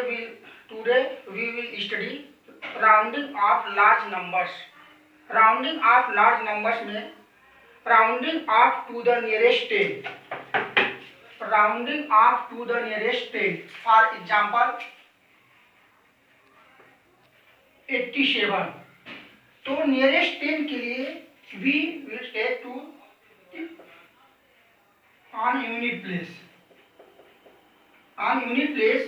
Today we will study rounding of large numbers. Rounding of large numbers में rounding off to the nearest 10. Rounding off to the nearest 10. For example, 87. तो nearest 10 के लिए we will take to on unit place. On unit place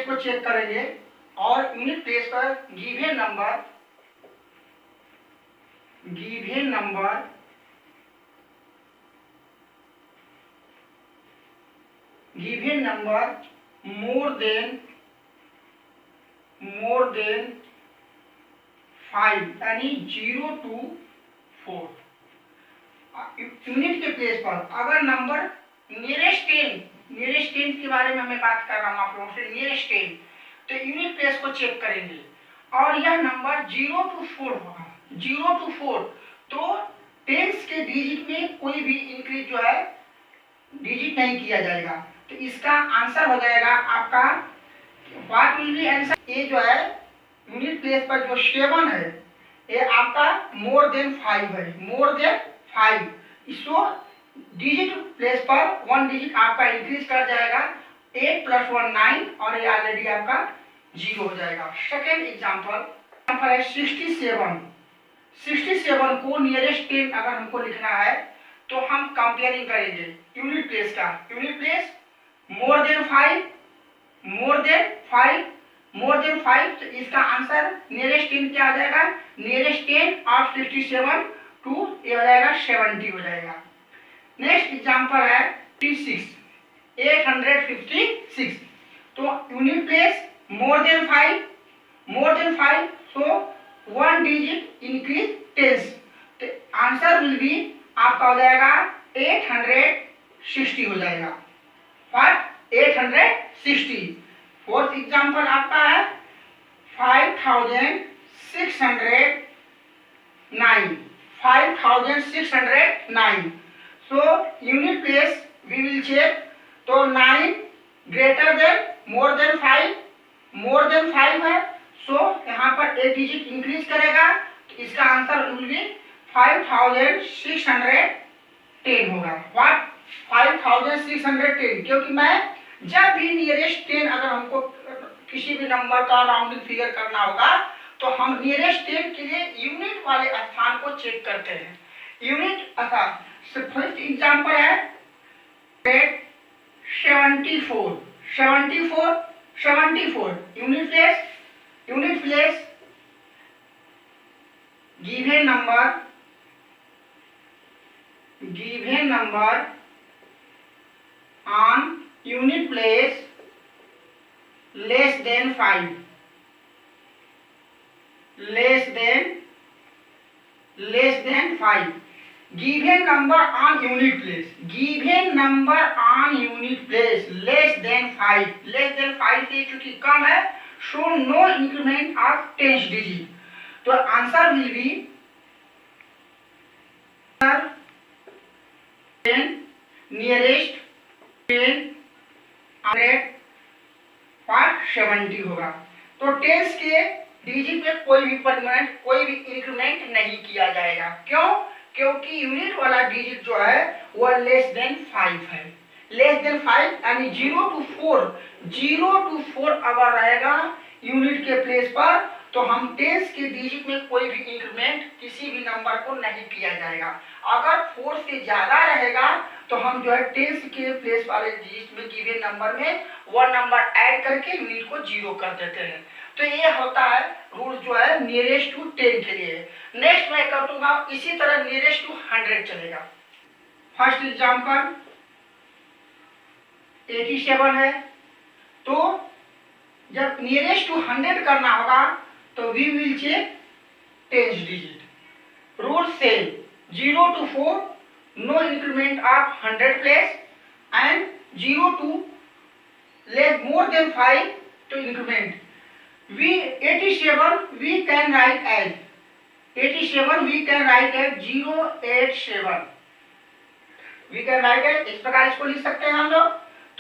को check करेंगे और unit place पर given number मोर than 5 यानी 0 to 4। Unit के place पर अगर नंबर नियरेस्ट 10 के बारे में मैं बात कर रहा हूँ आप लोगों से, नियरेस्ट 10, तो यूनिट प्लेस को चेक करेंगे और यह नंबर 0 to 4 होगा। 0 to 4 तो टेंस के डिजिट में कोई भी इंक्रीज जो है डिजिट नहीं किया जाएगा, तो इसका आंसर हो जाएगा आपका व्हाट विल बी आंसर। ये जो है यूनिट प्लेस पर जो 7 है ये आपका मोर देन 5 है, मोर देन 5। इसको डिजिट प्लेस पर 1 डिजिट आपका इंक्रीज कर जाएगा, 8 + 1 9 और ये ऑलरेडी आपका 0 हो जाएगा। सेकेंड एग्जांपल है 67 को नियरेस्ट 10 अगर हमको लिखना है तो हम कंपेयरिंग करेंगे यूनिट प्लेस का। यूनिट प्लेस मोर देन 5, तो इसका आंसर नियरेस्ट 10 क्या आ जाएगा, नियरेस्ट 10 ऑफ 67 टू ये हो जाएगा 70 हो जाएगा। नेक्स्ट एग्जांपल है 856। तो unit place more than 5, so 1 digit increase 10, तो आंसर विल बी आपका हो जाएगा 860 हो जाएगा। 860। फोर्थ एग्जांपल आपका है 5609। So unit place we will check, तो 9 greater than more than 5 है, so यहाँ पर एक डिजिट इंक्रीज करेगा, तो इसका आंसर विल बी 5610 होगा। व्हाट 5610, क्योंकि मैं जब भी नियरेस्ट 10 अगर हमको किसी भी नंबर का राउंडिंग फिगर करना होगा तो हम नियरेस्ट 10 के लिए यूनिट वाले स्थान को चेक करते हैं। यूनिट अर्थात फर्स्ट एग्जांपल है 74। Unit place given number on unit place less than 5, given number on unit place less than 5 से चूंकि कम है, show no increment of 10 digit, तो आंसर will be 10 nearest 10 70 होगा। तो 10 के डिजिट में कोई भी इंक्रीमेंट नहीं किया जाएगा। क्यों? क्योंकि यूनिट वाला डिजिट जो है वह लेस देन 5 है। लेस देन 5 यानी 0 to 4 अगर रहेगा यूनिट के प्लेस पर तो हम 10 के डिजिट में कोई भी इंक्रीमेंट किसी भी नंबर को नहीं किया जाएगा। अगर 4 से ज्यादा रहेगा तो हम जो है 10 के प्लेस वाले डिजिट में गिवन नंबर में 1 नंबर ऐड करके यूनिट को 0 कर देते हैं। तो ये होता है रूल जो है नियरेस्ट टू 10 के लिए। नेक्स्ट मैं कर दूंगा इसी तरह नियरेस्ट टू 100 चलेगा। फर्स्ट एग्जांपल 87 है, तो जब नियरेस्ट टू 100 करना होगा तो we will check 10 digit. Rule same 0 to 4 no increment of 100 place and 0 to more than 5 to increment। 87 we can write as 087। we can write as इस प्रकार इसको लिख सकते हैं हम लोग।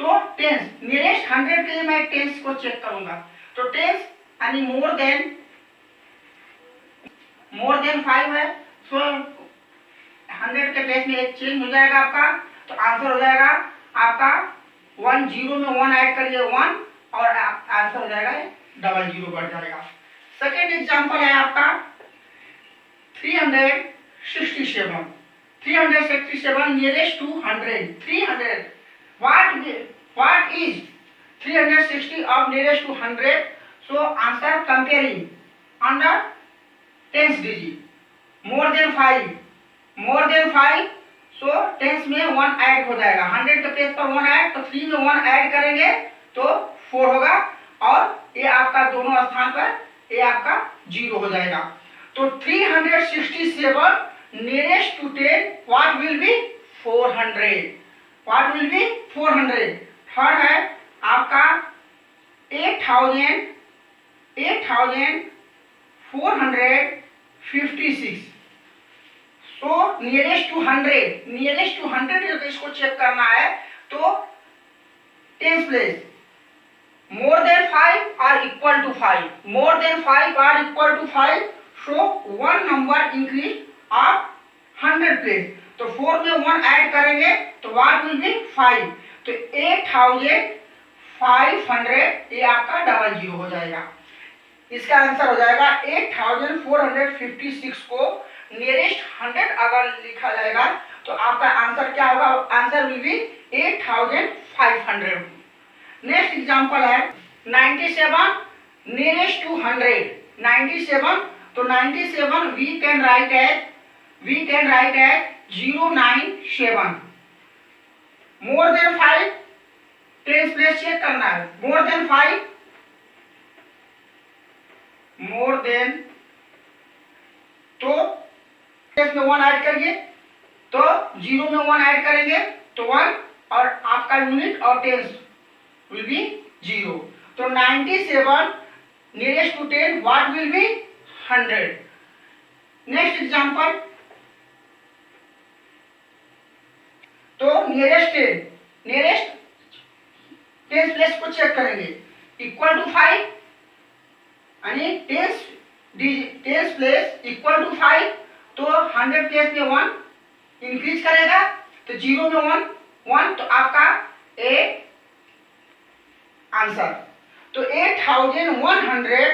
तो टेंस नियरेस्ट 100 के लिए मैं टेंस को चेक करूंगा। तो टेंस यानी मोर देन 5 है, सो 100 के प्लेस में एक चेंज हो जाएगा आपका। तो आंसर हो जाएगा आपका 1 0 में 1 ऐड करिए 1 और आंसर हो जाएगा 00 बढ़ जाएगा। सेकेंड एग्जांपल है आपका 367 nearest to 100 300 what is 360 of nearest to 100? So answer comparing on the tens digit more than 5 so tens में 1 ऐड हो जाएगा। 100 के प्लेस पर 1 ऐड, तो 3 में 1 ऐड करेंगे तो 4 होगा और ये आपका दोनों स्थान पर ये आपका 0 हो जाएगा। तो 367 nearest to 10 what will be 400 what will be 400। Third है आपका 8456 तो नियरेस्ट टू 100 इसको चेक करना है। तो टेंस प्लेस मोर देन 5 और equal to 5 so 1 number increase of 100 place. तो 4 में 1 ऐड करेंगे तो व्हाट विल बी 5। तो 8500 ये आपका 00 हो जाएगा। इसका आंसर हो जाएगा 8456 को नियरेस्ट 100 अगर लिखा जाएगा तो आपका आंसर क्या होगा? Answer will be 8500। Next example है 97 नियरेस्ट टू 100 97। तो 97 we can write as 097 more than 5 tens place check करना है। मोर देन 5 तो टेंस में 1 ऐड करिए तो 0 में 1 ऐड करेंगे तो 1 और आपका यूनिट और टेंस विल बी 0। तो 97 nearest to 10 what will be 100। Next example तो नियरेस्ट टेंस प्लेस को चेक करेंगे इक्वल टू 5 यानी टेंस प्लेस इक्वल टू 5 तो 100 प्लेस में 1 इंक्रीज करेगा तो 0 में 1 तो आपका ए आंसर। तो 8100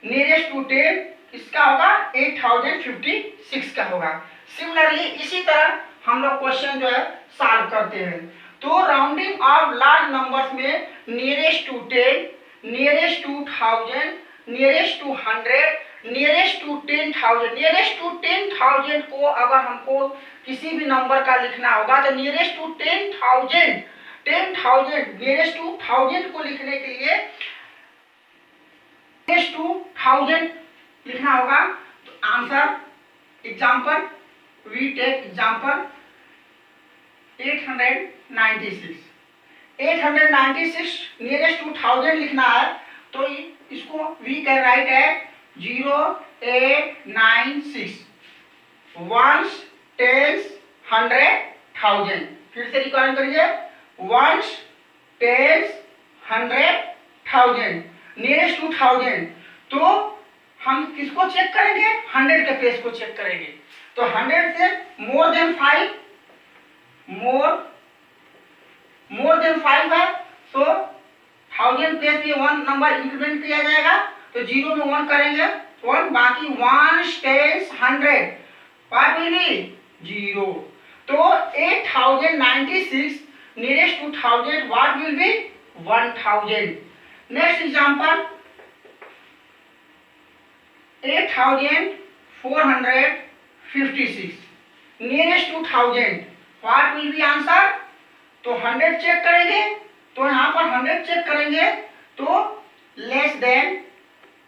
नियरेस्ट टू 10 इसका होगा 8056 का होगा। सिमिलरली इसी तरह हम लोग क्वेश्चन जो है सॉल्व करते हैं। तो राउंडिंग ऑफ लार्ज नंबर्स में nearest to 10 nearest to 1000 nearest to 100 nearest to 10,000 nearest to 10,000 को अगर हमको किसी भी नंबर का लिखना होगा तो नियरेस्ट टू 10,000 नियरेस्ट टू 1000 को लिखने के लिए नियरेस्ट टू 1000 लिखना होगा। तो answer example we take example 896 nearest to 1000 लिखना है तो इसको we can write at 0896 ones tens 100,000। फिर से रिकॉर्ड करिए वंस टेंस 100,000 नियरेस्ट टू 1000। तो हम किसको चेक करेंगे? 100 के प्लेस को चेक करेंगे। तो 100 से मोर देन 5 है तो 1000 प्लेस में 1 नंबर इंक्रीमेंट किया जाएगा तो 0 में 1 करेंगे 1 बाकी 1 टेंस 100 व्हाट विल बी 0। तो 8096 nearest to 1000 what will be 1000। Next example 8456 nearest to 1000 what will be answer. तो 100 चेक करेंगे तो यहाँ पर 100 चेक करेंगे तो less than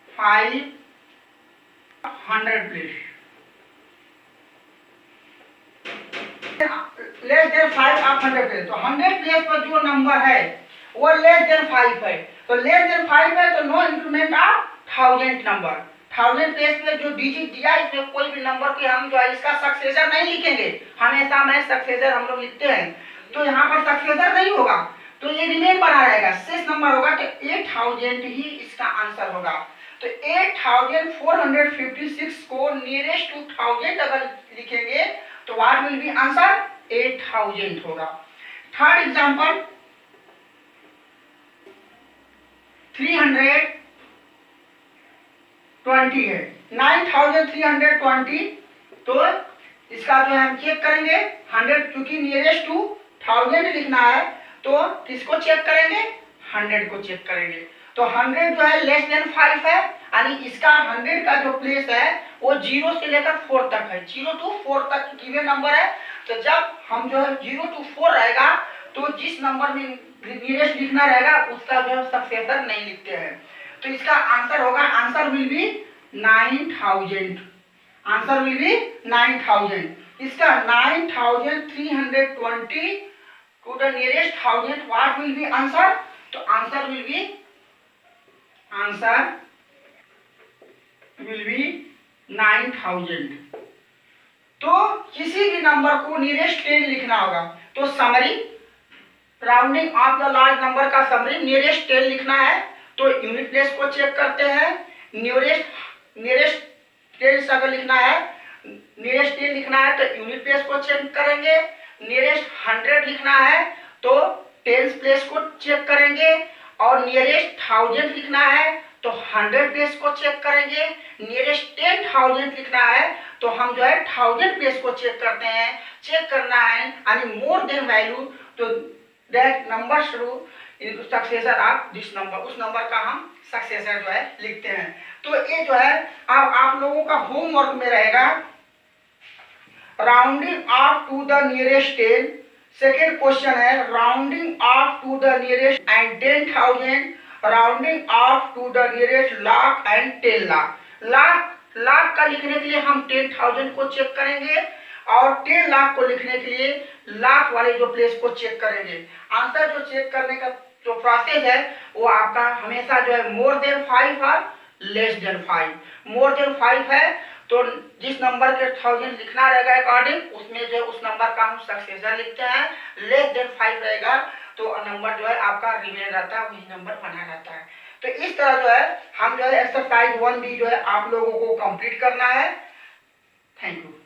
500 place less than 500 place. तो 100 प्लेस पर जो नंबर है वो लेस देन 5 है तो लेस देन 5 है तो no increment of 1000 number. 1000 place में जो डिजिट दिया इसमें कोई भी नंबर को हम जो है इसका सक्सेसर नहीं लिखेंगे। हमेशा में सक्सेसर हम लोग लिखते हैं तो यहाँ पर सक्सेसर नहीं होगा तो ये रिमेन बना रहेगा, शेष नंबर होगा तो 8000 ही इसका आंसर होगा। तो 8456 को नियरेस्ट टू 1000 अगर लिखेंगे तो व्हाट विल बी आंसर 8000 होगा। थर्ड एग्जांपल 320 है, 9320, तो इसका जो है हम चेक करेंगे 100, क्योंकि नियरेस्ट टू 1000 लिखना है तो किसको चेक करेंगे, 100 को चेक करेंगे। तो 100 जो है लेस देन 5 है, यानी इसका 100 का जो प्लेस है वो 0 से लेकर 4 तक है, 0 to 4 तक गिवन नंबर है। तो जब हम जो है 0 to 4 रहेगा तो जिस नंबर में नियरेस्ट लिखना रहेगा उसका जो है सक्सेसर नहीं लिखते हैं। तो इसका आंसर होगा, answer will be 9000, answer will be 9000। इसका 9320 to the nearest 1000 what will be answer, तो आंसर विल बी 9000। तो किसी भी नंबर को नियरेस्ट 10 लिखना होगा तो summary, rounding off the large number का समरी नियरेस्ट 10 लिखना है तो यूनिट प्लेस को चेक करते हैं। नियरेस्ट 10 अगर लिखना है, नियरेस्ट 10 लिखना है तो यूनिट प्लेस को चेक करेंगे। नियरेस्ट 100 लिखना है तो 10 प्लेस को चेक करेंगे, और नियरेस्ट 1000 लिखना है तो 100 प्लेस को चेक करेंगे। नियरेस्ट 10,000 लिखना है तो हम जो है 1000 प्लेस को चेक करते हैं। चेक करना है यानी मोर देन वैल्यू, तो दैट नंबर शुरू सक्सेसर ऑफ दिस नंबर, उस नंबर का हम सक्सेसर जो है लिखते हैं। तो ये जो है अब आप लोगों का होमवर्क में रहेगा, rounding off to the nearest 10। Second question है rounding off to the nearest and 10,000, rounding off to the nearest lakh and 10 lakh. Lakh का लिखने के लिए हम 10,000 को चेक करेंगे, और 10 लाख को लिखने के लिए लाख वाले जो प्लेस को चेक करेंगे। आंसर जो चेक करने का जो प्रोसेस है वो आपका हमेशा जो है मोर देन 5 और लेस देन 5। मोर देन 5 है तो जिस नंबर के 1000 लिखना रहेगा अकॉर्डिंग उसमें जो है उस नंबर का हम सक्सेसर लिखते हैं। लेस देन 5 रहेगा तो नंबर जो है आपका रिमेन रहता है, वही नंबर बना रहता है। तो इस तरह जो है हम जो है एक्सरसाइज 1B जो है आप लोगों को कंप्लीट करना है। Thank you.